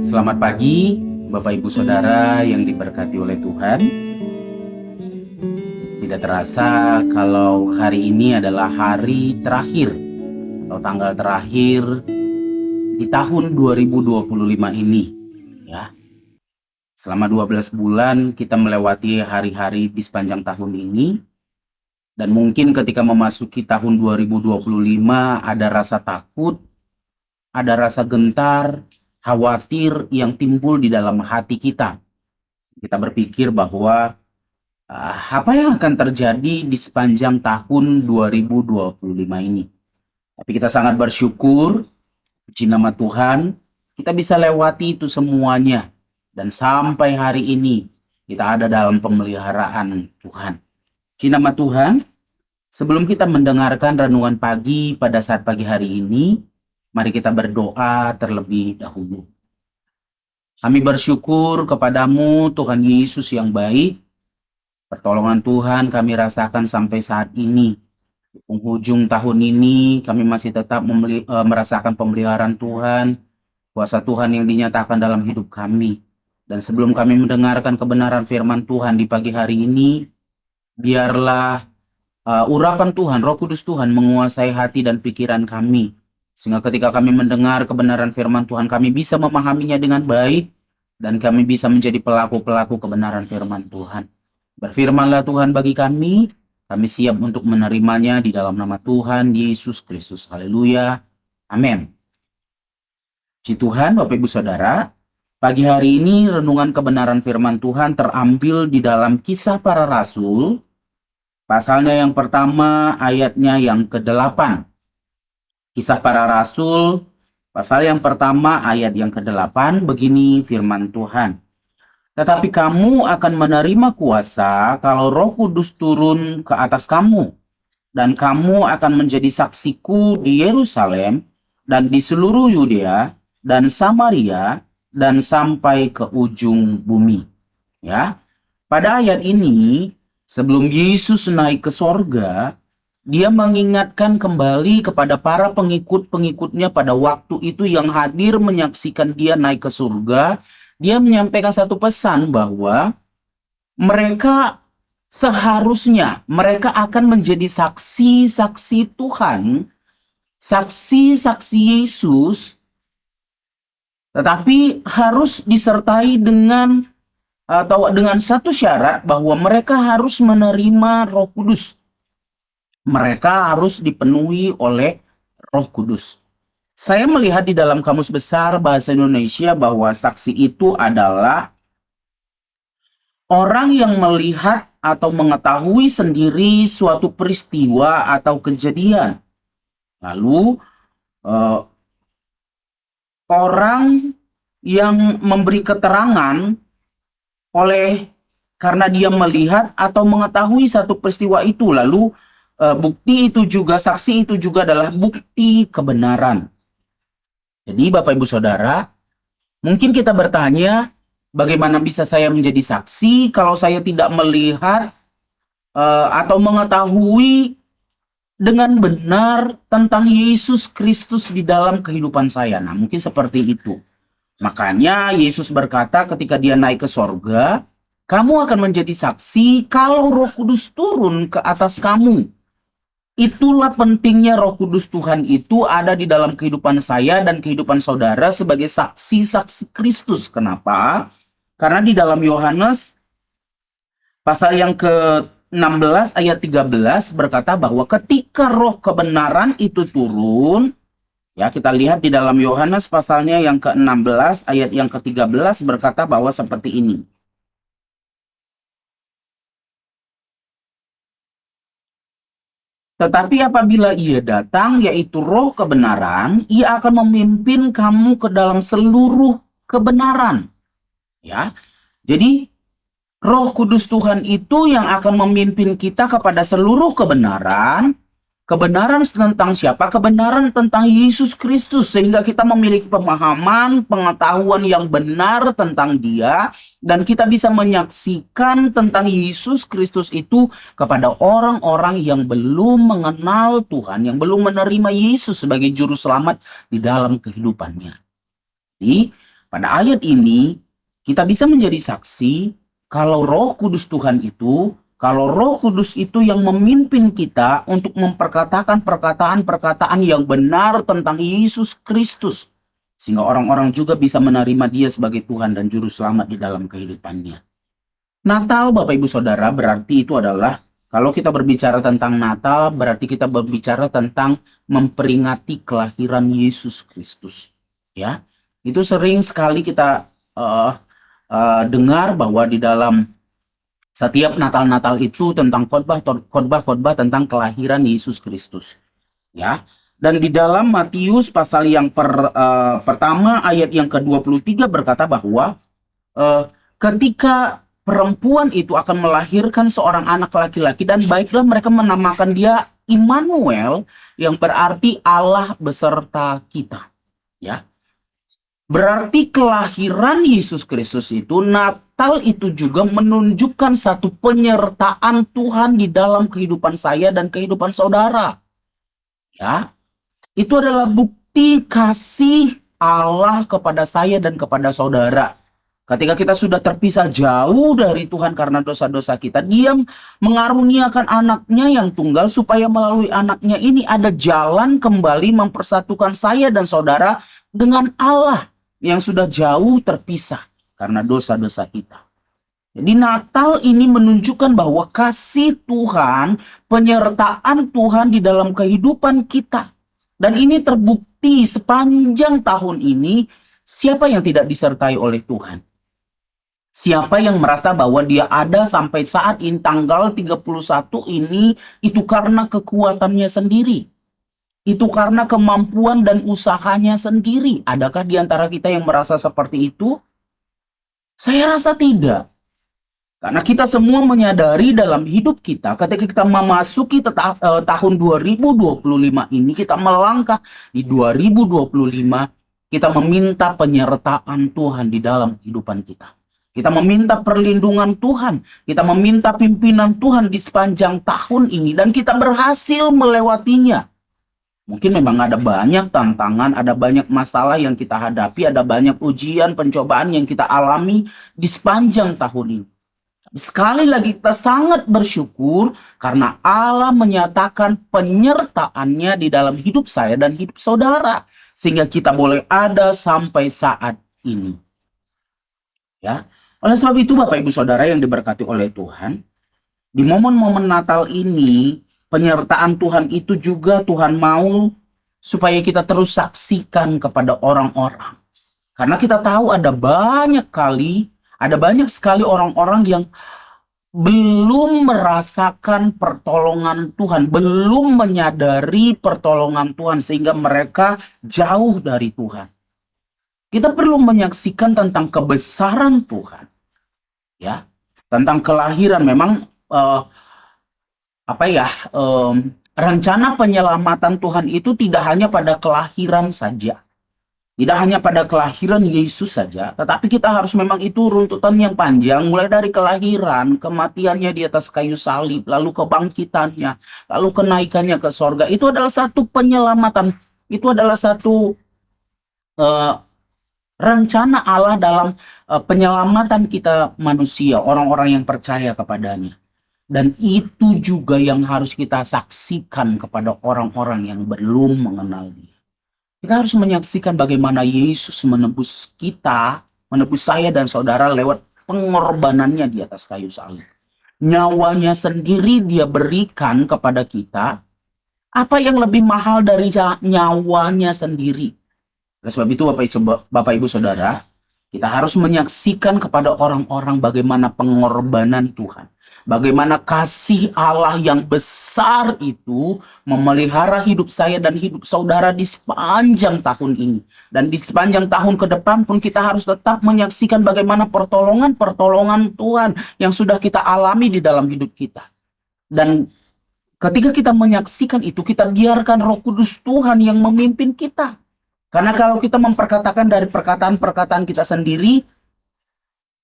Selamat pagi, Bapak Ibu Saudara yang diberkati oleh Tuhan. Tidak terasa kalau hari ini adalah hari terakhir atau tanggal terakhir di tahun 2025 ini, ya. Selama 12 bulan kita melewati hari-hari di sepanjang tahun ini, dan mungkin ketika memasuki tahun 2025 ada rasa takut, ada rasa gentar, khawatir yang timbul di dalam hati kita. Kita berpikir bahwa apa yang akan terjadi di sepanjang tahun 2025 ini. Tapi kita sangat bersyukur, puji nama Tuhan, kita bisa lewati itu semuanya. Dan sampai hari ini, kita ada dalam pemeliharaan Tuhan. Puji nama Tuhan, sebelum kita mendengarkan renungan pagi pada saat pagi hari ini, mari kita berdoa terlebih dahulu. Kami bersyukur kepadamu, Tuhan Yesus yang baik. Pertolongan Tuhan kami rasakan sampai saat ini. Di penghujung tahun ini kami masih tetap merasakan pemeliharaan Tuhan, kuasa Tuhan yang dinyatakan dalam hidup kami. Dan sebelum kami mendengarkan kebenaran firman Tuhan di pagi hari ini, biarlah urapan Tuhan, Roh Kudus Tuhan menguasai hati dan pikiran kami. Sehingga ketika kami mendengar kebenaran firman Tuhan, kami bisa memahaminya dengan baik dan kami bisa menjadi pelaku-pelaku kebenaran firman Tuhan. Berfirmanlah Tuhan bagi kami siap untuk menerimanya di dalam nama Tuhan Yesus Kristus. Haleluya. Amin. Puji Tuhan, Bapak Ibu Saudara, pagi hari ini renungan kebenaran firman Tuhan terambil di dalam Kisah Para Rasul, pasalnya yang pertama, ayatnya yang ke-8. Kisah Para Rasul, pasal yang pertama, ayat yang ke-8, begini firman Tuhan. Tetapi kamu akan menerima kuasa kalau Roh Kudus turun ke atas kamu, dan kamu akan menjadi saksiku di Yerusalem dan di seluruh Yudea dan Samaria dan sampai ke ujung bumi. Ya, pada ayat ini sebelum Yesus naik ke sorga, dia mengingatkan kembali kepada para pengikut-pengikutnya pada waktu itu yang hadir menyaksikan dia naik ke surga. Dia menyampaikan satu pesan bahwa mereka seharusnya mereka akan menjadi saksi-saksi Tuhan, saksi-saksi Yesus, tetapi harus disertai dengan satu syarat bahwa mereka harus menerima Roh Kudus. Mereka harus dipenuhi oleh Roh Kudus. Saya melihat di dalam Kamus Besar Bahasa Indonesia bahwa saksi itu adalah orang yang melihat atau mengetahui sendiri suatu peristiwa atau kejadian. Lalu orang yang memberi keterangan karena dia melihat atau mengetahui satu peristiwa itu. Lalu bukti itu juga, saksi itu juga adalah bukti kebenaran. Jadi Bapak Ibu Saudara, mungkin kita bertanya, bagaimana bisa saya menjadi saksi kalau saya tidak melihat atau mengetahui dengan benar tentang Yesus Kristus di dalam kehidupan saya? Nah, mungkin seperti itu. Makanya Yesus berkata ketika dia naik ke sorga, kamu akan menjadi saksi kalau Roh Kudus turun ke atas kamu. Itulah pentingnya Roh Kudus Tuhan itu ada di dalam kehidupan saya dan kehidupan saudara sebagai saksi-saksi Kristus. Kenapa? Karena di dalam Yohanes pasal yang ke-16 ayat 13 berkata bahwa ketika Roh kebenaran itu turun, ya, kita lihat di dalam Yohanes pasalnya yang ke-16 ayat yang ke-13 berkata bahwa seperti ini. Tetapi apabila ia datang, yaitu Roh kebenaran, ia akan memimpin kamu ke dalam seluruh kebenaran. Ya, jadi Roh Kudus Tuhan itu yang akan memimpin kita kepada seluruh kebenaran, Kebenaran tentang siapa? Kebenaran tentang Yesus Kristus. Sehingga kita memiliki pemahaman, pengetahuan yang benar tentang Dia. Dan kita bisa menyaksikan tentang Yesus Kristus itu kepada orang-orang yang belum mengenal Tuhan, yang belum menerima Yesus sebagai juru selamat di dalam kehidupannya. Jadi, pada ayat ini, kita bisa menjadi saksi kalau Roh Kudus Tuhan itu, kalau Roh Kudus itu yang memimpin kita untuk memperkatakan perkataan-perkataan yang benar tentang Yesus Kristus. Sehingga orang-orang juga bisa menerima Dia sebagai Tuhan dan Juru Selamat di dalam kehidupannya. Natal, Bapak Ibu Saudara, berarti itu adalah, kalau kita berbicara tentang Natal, berarti kita berbicara tentang memperingati kelahiran Yesus Kristus. Ya, itu sering sekali kita dengar bahwa di dalam setiap Natal-Natal itu tentang khotbah tentang kelahiran Yesus Kristus. Ya. Dan di dalam Matius pasal yang pertama ayat yang ke-23 berkata bahwa ketika perempuan itu akan melahirkan seorang anak laki-laki, dan baiklah mereka menamakan dia Immanuel, yang berarti Allah beserta kita. Ya. Berarti kelahiran Yesus Kristus itu, Natal itu juga menunjukkan satu penyertaan Tuhan di dalam kehidupan saya dan kehidupan saudara. Ya, itu adalah bukti kasih Allah kepada saya dan kepada saudara. Ketika kita sudah terpisah jauh dari Tuhan karena dosa-dosa kita, Dia mengaruniakan anaknya yang tunggal supaya melalui anaknya ini ada jalan kembali mempersatukan saya dan saudara dengan Allah yang sudah jauh terpisah karena dosa-dosa kita. Jadi Natal ini menunjukkan bahwa kasih Tuhan, penyertaan Tuhan di dalam kehidupan kita. Dan ini terbukti sepanjang tahun ini, siapa yang tidak disertai oleh Tuhan? Siapa yang merasa bahwa dia ada sampai saat ini tanggal 31 ini, itu karena kekuatannya sendiri. Itu karena kemampuan dan usahanya sendiri. Adakah di antara kita yang merasa seperti itu? Saya rasa tidak. Karena kita semua menyadari dalam hidup kita, ketika kita memasuki tahun 2025 ini, kita melangkah di 2025, kita meminta penyertaan Tuhan di dalam kehidupan kita. Kita meminta perlindungan Tuhan. Kita meminta pimpinan Tuhan di sepanjang tahun ini. Dan kita berhasil melewatinya. Mungkin memang ada banyak tantangan, ada banyak masalah yang kita hadapi, ada banyak ujian, pencobaan yang kita alami di sepanjang tahun ini. Sekali lagi kita sangat bersyukur karena Allah menyatakan penyertaannya di dalam hidup saya dan hidup saudara. Sehingga kita boleh ada sampai saat ini. Ya, oleh sebab itu Bapak Ibu Saudara yang diberkati oleh Tuhan, di momen-momen Natal ini, penyertaan Tuhan itu juga Tuhan mau supaya kita terus saksikan kepada orang-orang. Karena kita tahu ada banyak sekali orang-orang yang belum merasakan pertolongan Tuhan, belum menyadari pertolongan Tuhan sehingga mereka jauh dari Tuhan. Kita perlu menyaksikan tentang kebesaran Tuhan. Ya, tentang kelahiran memang rencana penyelamatan Tuhan itu tidak hanya pada kelahiran saja. Tidak hanya pada kelahiran Yesus saja, tetapi kita harus memang itu runtutan yang panjang, mulai dari kelahiran, kematiannya di atas kayu salib, lalu kebangkitannya, lalu kenaikannya ke sorga. Itu adalah satu penyelamatan, itu adalah satu rencana Allah dalam penyelamatan kita manusia, orang-orang yang percaya kepadanya. Dan itu juga yang harus kita saksikan kepada orang-orang yang belum mengenal Dia. Kita harus menyaksikan bagaimana Yesus menebus kita, menebus saya dan saudara lewat pengorbanannya di atas kayu salib. Nyawanya sendiri Dia berikan kepada kita. Apa yang lebih mahal dari nyawanya sendiri? Oleh sebab itu Bapak Ibu Saudara, kita harus menyaksikan kepada orang-orang bagaimana pengorbanan Tuhan. Bagaimana kasih Allah yang besar itu memelihara hidup saya dan hidup saudara di sepanjang tahun ini. Dan di sepanjang tahun ke depan pun kita harus tetap menyaksikan bagaimana pertolongan-pertolongan Tuhan yang sudah kita alami di dalam hidup kita. Dan Ketika kita menyaksikan itu, kita biarkan Roh Kudus Tuhan yang memimpin kita. Karena kalau kita memperkatakan dari perkataan-perkataan kita sendiri,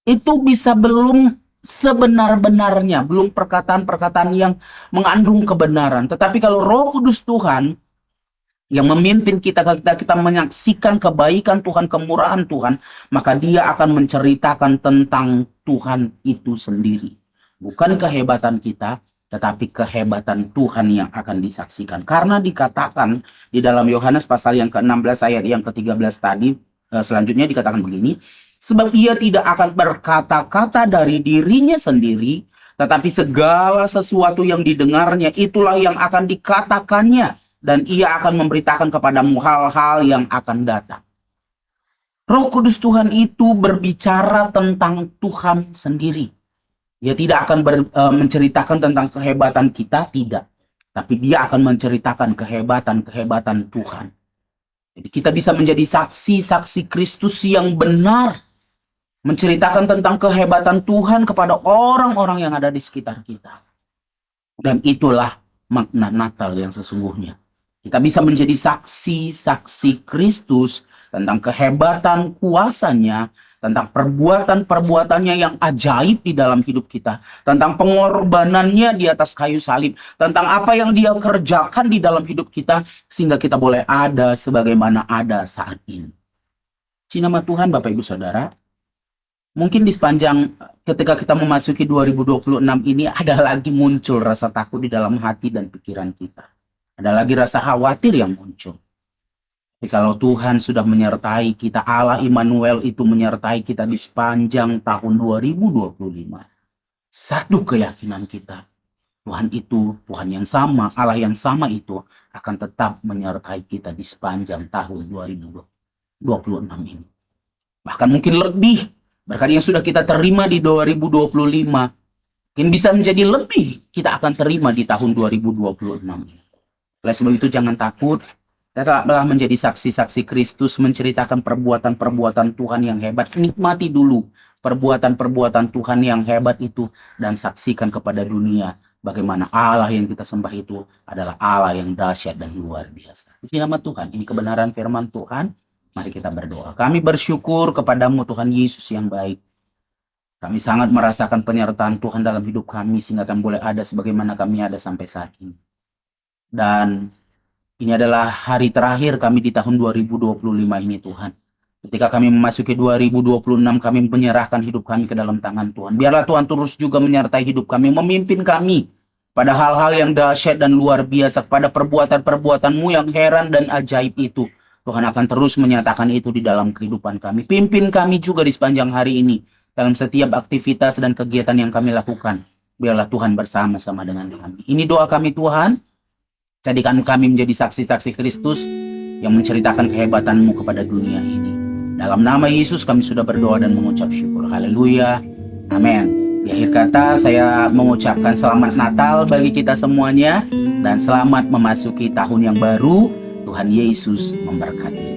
itu bisa belum sebenar-benarnya, belum perkataan-perkataan yang mengandung kebenaran. Tetapi kalau Roh Kudus Tuhan yang memimpin kita, kita menyaksikan kebaikan Tuhan, kemurahan Tuhan, maka Dia akan menceritakan tentang Tuhan itu sendiri. Bukan kehebatan kita, tetapi kehebatan Tuhan yang akan disaksikan. Karena dikatakan di dalam Yohanes pasal yang ke-16 ayat yang ke-13 tadi, selanjutnya dikatakan begini, sebab Ia tidak akan berkata-kata dari dirinya sendiri, tetapi segala sesuatu yang didengarnya itulah yang akan dikatakannya, dan Ia akan memberitakan kepadamu hal-hal yang akan datang. Roh Kudus Tuhan itu berbicara tentang Tuhan sendiri. Dia tidak akan menceritakan tentang kehebatan kita, tidak. Tapi Dia akan menceritakan kehebatan-kehebatan Tuhan. Jadi kita bisa menjadi saksi-saksi Kristus yang benar. Menceritakan tentang kehebatan Tuhan kepada orang-orang yang ada di sekitar kita. Dan itulah makna Natal yang sesungguhnya. Kita bisa menjadi saksi-saksi Kristus tentang kehebatan kuasanya, tentang perbuatan-perbuatannya yang ajaib di dalam hidup kita, tentang pengorbanannya di atas kayu salib, tentang apa yang Dia kerjakan di dalam hidup kita, sehingga kita boleh ada sebagaimana ada saat ini. Puji nama Tuhan, Bapak Ibu Saudara. Mungkin di sepanjang ketika kita memasuki 2026 ini, ada lagi muncul rasa takut di dalam hati dan pikiran kita. Ada lagi rasa khawatir yang muncul. Tapi kalau Tuhan sudah menyertai kita, Allah Immanuel itu menyertai kita di sepanjang tahun 2025. Satu keyakinan kita, Tuhan itu, Tuhan yang sama, Allah yang sama itu akan tetap menyertai kita di sepanjang tahun 2026 ini. Bahkan mungkin lebih, berkat yang sudah kita terima di 2025, mungkin bisa menjadi lebih kita akan terima di tahun 2026 ini. Oleh sebab itu jangan takut. Tetaplah menjadi saksi-saksi Kristus, menceritakan perbuatan-perbuatan Tuhan yang hebat. Nikmati dulu perbuatan-perbuatan Tuhan yang hebat itu dan saksikan kepada dunia bagaimana Allah yang kita sembah itu adalah Allah yang dahsyat dan luar biasa. Puji nama Tuhan. Ini kebenaran firman Tuhan. Mari kita berdoa. Kami bersyukur kepadamu Tuhan Yesus yang baik. Kami sangat merasakan penyertaan Tuhan dalam hidup kami sehingga kami boleh ada sebagaimana kami ada sampai saat ini. Dan ini adalah hari terakhir kami di tahun 2025 ini Tuhan. Ketika kami memasuki 2026, kami menyerahkan hidup kami ke dalam tangan Tuhan. Biarlah Tuhan terus juga menyertai hidup kami, memimpin kami pada hal-hal yang dahsyat dan luar biasa, pada perbuatan-perbuatan-Mu yang heran dan ajaib itu. Tuhan akan terus menyatakan itu di dalam kehidupan kami. Pimpin kami juga di sepanjang hari ini, dalam setiap aktivitas dan kegiatan yang kami lakukan. Biarlah Tuhan bersama-sama dengan kami. Ini doa kami Tuhan. Jadikan kami menjadi saksi-saksi Kristus yang menceritakan kehebatan-Mu kepada dunia ini. Dalam nama Yesus kami sudah berdoa dan mengucap syukur. Haleluya. Amin. Di akhir kata saya mengucapkan selamat Natal bagi kita semuanya. Dan selamat memasuki tahun yang baru. Tuhan Yesus memberkati.